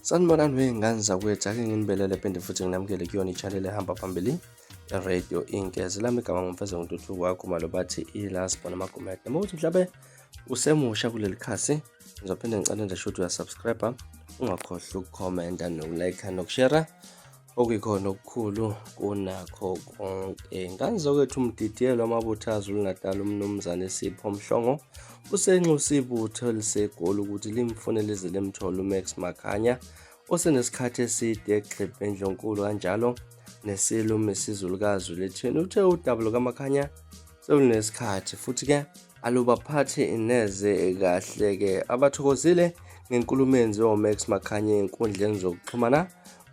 Sanibonani wey'ngane zakwethu, ake nginibelele phinde futhi nginamukele kuyona i-channel ehamba phambili Radio Inkezi. Lami igama ngumfeza ngintuthuko wakho malo bathi iLasbona Magumede. Uma uthi mhlawumbe usemusha kuleli khasi, ngizophinde ngicane nje shothi uyasubscribe, ungakhohlwa ukukhomenta nokulike nokushare, okuyikhona okukhulu kunakho konke. Ngane zakwethu, umdidiyelo wamabuthazi uLuNatal umnumzane Sipho Mhlongo usenxusa ibutho eliseGoli ukuthi limfunele lize limthole uMax Makhanya osenesikhathi eside eXhibhe Ndlonkulu, kanjalo nesilume sizulukazi uLetheni. Uthe udaba lukaMakhanya solunesikhathi futhi-ke alubaphathi neze kahle-ke. Abathokozile ngenkulumo yenziwa uMax Makhanya ey'nkundleni zokuxhumana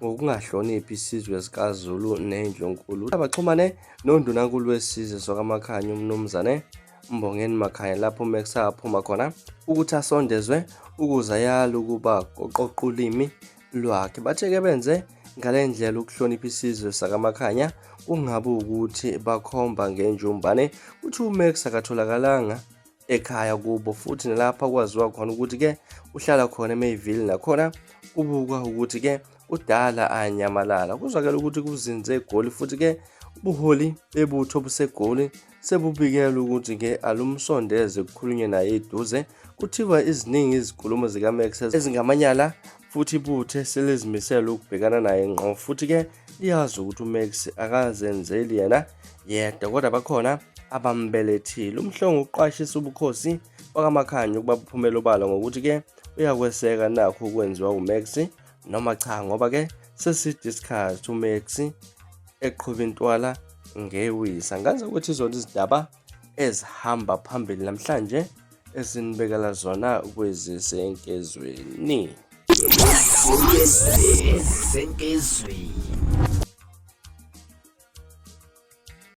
ngokungahloniphi isizwe sikaZulu neNdlonkulu. Abaxhumane noNdunankulu wesizwe sakaMakhanya umnumzane Mbongeni Makhanya lapho uMax aphuma khona ukuthi asondezwe ukuze ayale ukuba qoqoqa ulimi lwakhe. Bathe-ke benze ngale ndlela ukuhlonipha isizwe sakaMakhanya kungabe ukuthi bakhomba ngenjumbane ukuthi uMax akatholakalanga ekhaya kubo, futhi nalapha kwaziwa khona ukuthi-ke uhlala khona eMayville, nakhona kubukwa ukuthi-ke udala anyamalala. Kuzwakala ukuthi kuzinze eGoli, futhi-ke ubuholi bebutho buseGoli sebubikela ukuthi-ke alumsondeze kukhulunywe naye eduze. Kuthiwa iziningi izinkulumo zikaMax ezingamanyala, futhi ibuthe selizimisela ukubhekana naye ngqo, futhi-ke liyazi ukuthi uMax akazenzeli yena yedwa, kodwa bakhona abambelethile. UMhlongo uqwashisa ubukhosi bakaMakhanya ukuba buphumela obala ngokuthi-ke uyakweseka nakho ukwenziwa uMax, noma cha, ngoba-ke seside isikhathi uMax eqhuba intwala ngewisa. Ngazi ukuthi izona izindaba ezihamba phambili namhlanje esinibekela zona kwezisenkezweni.